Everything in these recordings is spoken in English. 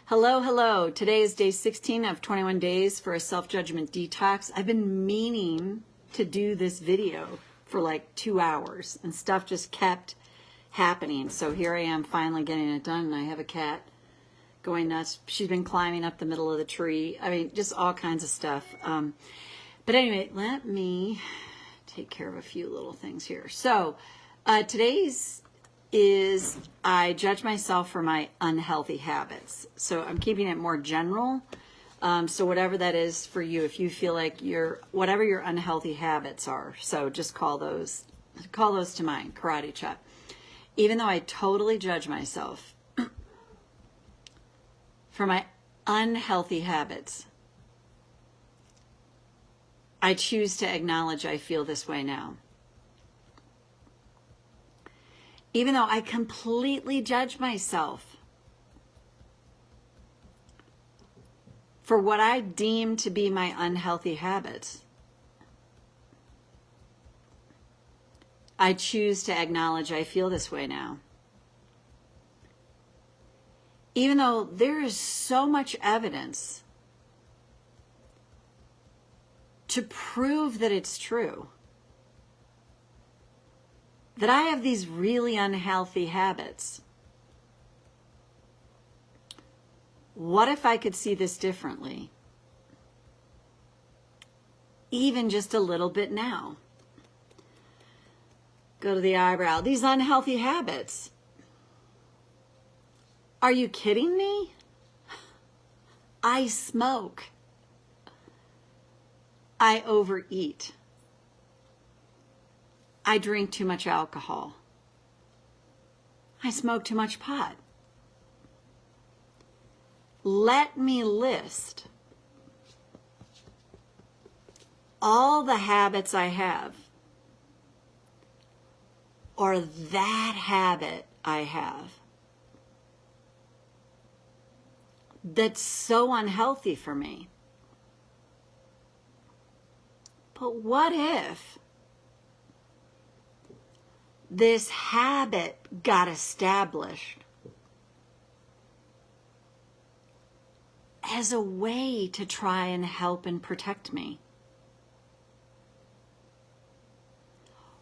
Hello, hello. Today is day 16 of 21 days for a self-judgment detox. I've been meaning to do this video for like 2 hours and stuff just kept happening. So here I am finally getting it done, and I have a cat going nuts. She's been climbing up the middle of the tree. I mean, just all kinds of stuff. But anyway, let me take care of a few little things here. So today's is I judge myself for my unhealthy habits. So I'm keeping it more general. So whatever that is for you, if you feel like whatever your unhealthy habits are, so just call those to mind, karate chop. Even though I totally judge myself for my unhealthy habits, I choose to acknowledge I feel this way now. Even though I completely judge myself for what I deem to be my unhealthy habits, I choose to acknowledge I feel this way now. Even though there is so much evidence to prove that it's true, that I have these really unhealthy habits. What if I could see this differently? Even just a little bit now. Go to the eyebrow. These unhealthy habits. Are you kidding me? I smoke. I overeat. I drink too much alcohol. I smoke too much pot. Let me list all the habits I have, or that habit I have, that's so unhealthy for me. But what if this habit got established as a way to try and help and protect me?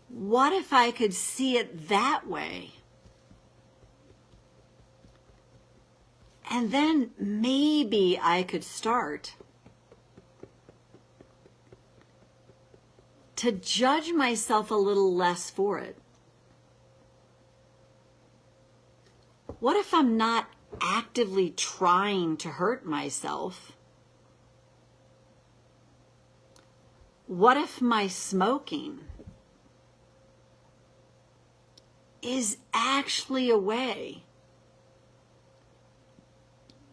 What if I could see it that way? And then maybe I could start to judge myself a little less for it. What if I'm not actively trying to hurt myself? What if my smoking is actually a way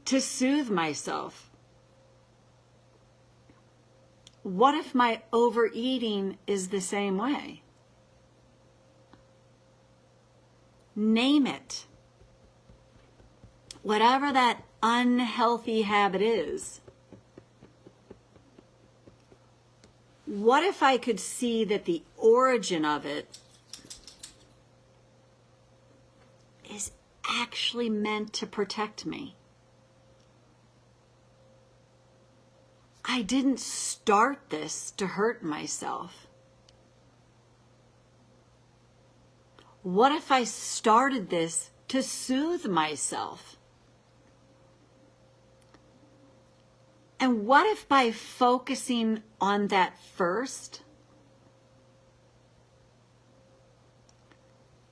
to soothe myself? What if my overeating is the same way? Name it. Whatever that unhealthy habit is, what if I could see that the origin of it is actually meant to protect me? I didn't start this to hurt myself. What if I started this to soothe myself? And what if by focusing on that first,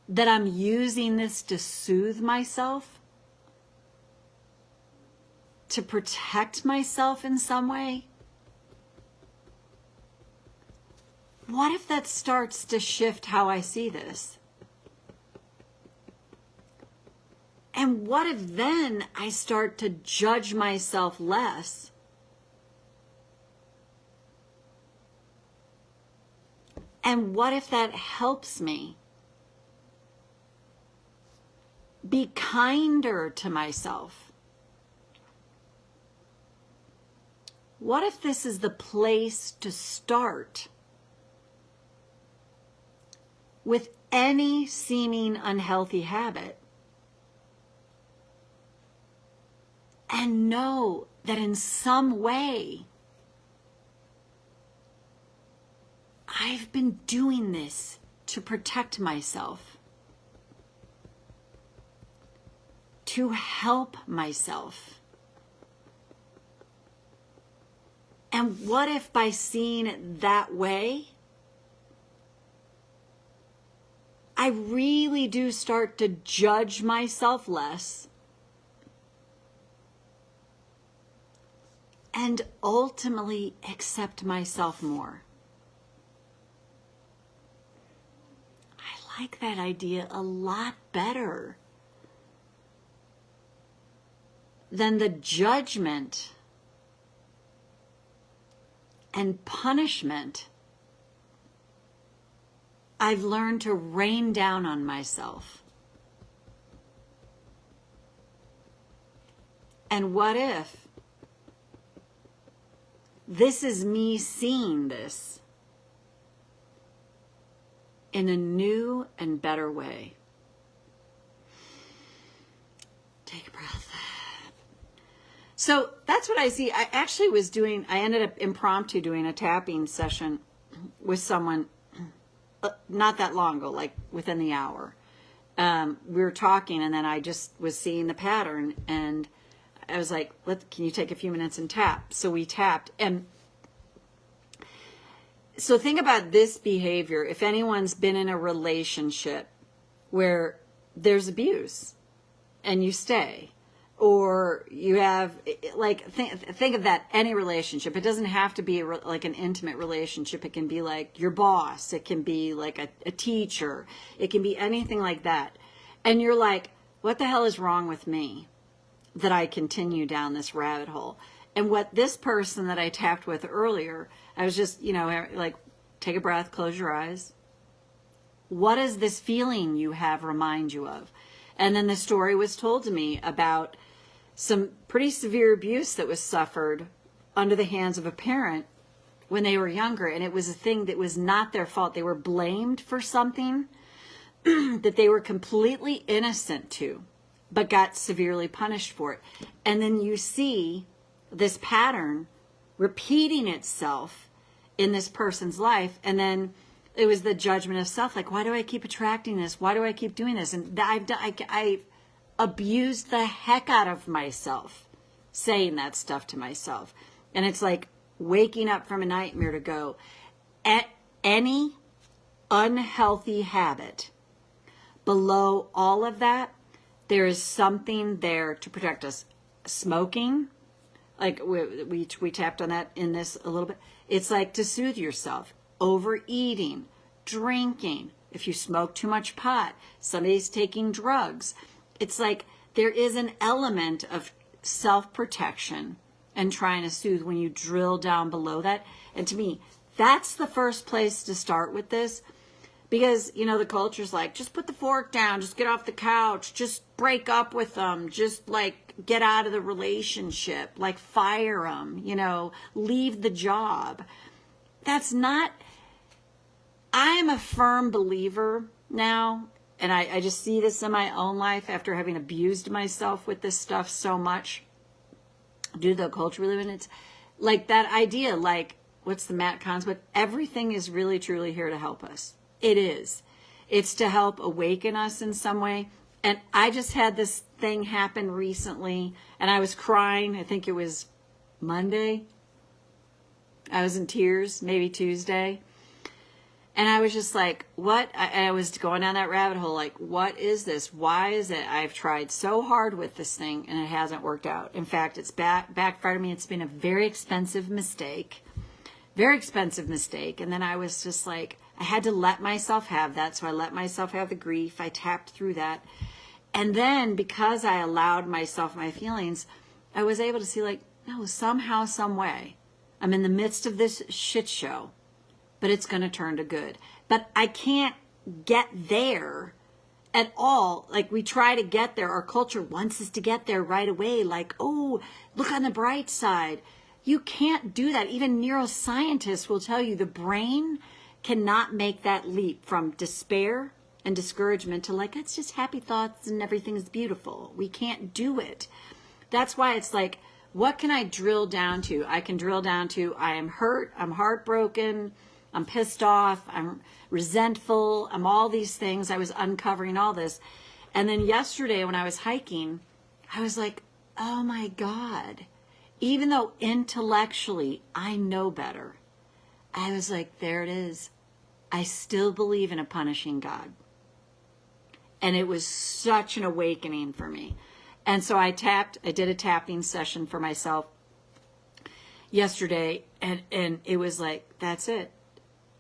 that I'm using this to soothe myself, to protect myself in some way? What if that starts to shift how I see this? And what if then I start to judge myself less? And what if that helps me be kinder to myself? What if this is the place to start with any seeming unhealthy habit? and know that in some way I've been doing this to protect myself, to help myself. And what if by seeing it that way, I really do start to judge myself less and ultimately accept myself more? I like that idea a lot better than the judgment and punishment I've learned to rain down on myself. And what if this is me seeing this in a new and better way? Take a breath. So that's what I see. I actually I ended up impromptu doing a tapping session with someone not that long ago, like within the hour. We were talking, and then I just was seeing the pattern, and I was like, can you take a few minutes and tap? So we tapped. And so think about this behavior. If anyone's been in a relationship where there's abuse and you stay, or you have, like, think of that, any relationship. It doesn't have to be like an intimate relationship. It can be like your boss. It can be like a teacher. It can be anything like that. And you're like, what the hell is wrong with me that I continue down this rabbit hole? And what this person that I tapped with earlier, I was just, like, take a breath, close your eyes. What does this feeling you have remind you of? And then the story was told to me about some pretty severe abuse that was suffered under the hands of a parent when they were younger. And it was a thing that was not their fault. They were blamed for something that they were completely innocent to, but got severely punished for it. And then you see this pattern repeating itself in this person's life. And then it was the judgment of self. Like, why do I keep attracting this? Why do I keep doing this? And I've abused the heck out of myself saying that stuff to myself. And it's like waking up from a nightmare to go, at any unhealthy habit below all of that, there is something there to protect us. Smoking, like we tapped on that in this a little bit. It's like to soothe yourself. Overeating, drinking, if you smoke too much pot, somebody's taking drugs. It's like there is an element of self-protection and trying to soothe when you drill down below that. And to me, that's the first place to start with this, because, the culture's like, just put the fork down, just get off the couch, just break up with them, just like get out of the relationship, like fire them, leave the job. That's not, I'm a firm believer now, and I just see this in my own life after having abused myself with this stuff so much due to the culture we live in. It's like that idea, like, what's the Matt Conn's book? Everything is really, truly here to help us. It is. It's to help awaken us in some way. And I just had this thing happen recently, and I was crying. I think it was Monday. I was in tears, maybe Tuesday. And I was just like, what? I was going down that rabbit hole, like, what is this? Why is it? I've tried so hard with this thing, and it hasn't worked out. In fact, it's backfired on me. It's been a very expensive mistake. Very expensive mistake. And then I was just like, I had to let myself have that. So I let myself have the grief. I tapped through that. And then because I allowed myself my feelings, I was able to see, like, no, somehow, some way, I'm in the midst of this shit show, but it's going to turn to good. But I can't get there at all. Like, we try to get there. Our culture wants us to get there right away. Like, oh, look on the bright side. You can't do that. Even neuroscientists will tell you the brain cannot make that leap from despair and discouragement to, like, it's just happy thoughts and everything's beautiful. We can't do it. That's why it's like, what can I drill down to? I can drill down to, I am hurt, I'm heartbroken, I'm pissed off, I'm resentful, I'm all these things. I was uncovering all this. And then yesterday when I was hiking, I was like, oh my God, even though intellectually I know better, I was like, there it is. I still believe in a punishing God. And it was such an awakening for me. And so I did a tapping session for myself yesterday, and it was like, that's it.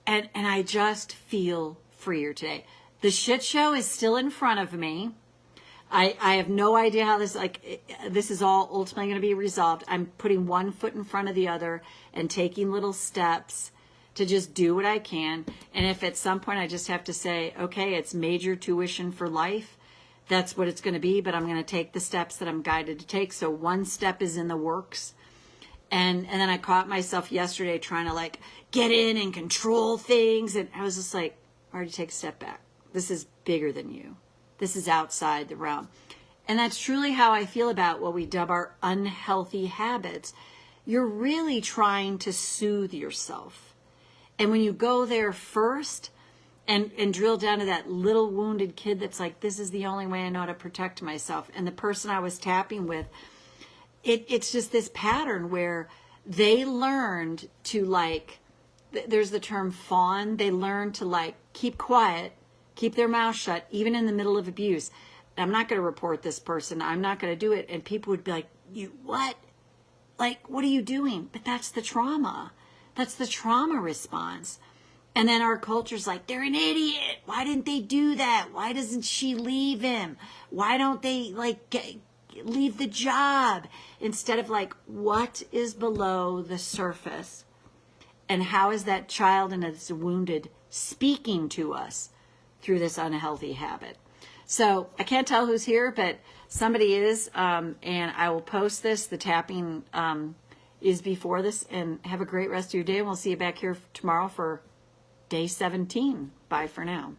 And I just feel freer today. The shit show is still in front of me. I have no idea how this is all ultimately going to be resolved. I'm putting one foot in front of the other and taking little steps to just do what I can. And if at some point I just have to say, okay, it's major tuition for life, that's what it's going to be, but I'm going to take the steps that I'm guided to take. So one step is in the works. And then I caught myself yesterday trying to like get in and control things. And I was just like, already take a step back. This is bigger than you. This is outside the realm. And that's truly how I feel about what we dub our unhealthy habits. You're really trying to soothe yourself. And when you go there first and drill down to that little wounded kid that's like, this is the only way I know how to protect myself. And the person I was tapping with, it's just this pattern where they learned to like, there's the term fawn. They learned to like keep quiet, keep their mouth shut, even in the middle of abuse. I'm not going to report this person. I'm not going to do it. And people would be like, you what? Like, what are you doing? But that's the trauma. That's the trauma response. And then our culture's like, they're an idiot. Why didn't they do that? Why doesn't she leave him? Why don't they like leave the job? Instead of like, what is below the surface? And how is that child and it's wounded speaking to us through this unhealthy habit? So I can't tell who's here, but somebody is. And I will post this. The tapping is before this. And have a great rest of your day. And we'll see you back here tomorrow for day 17. Bye for now.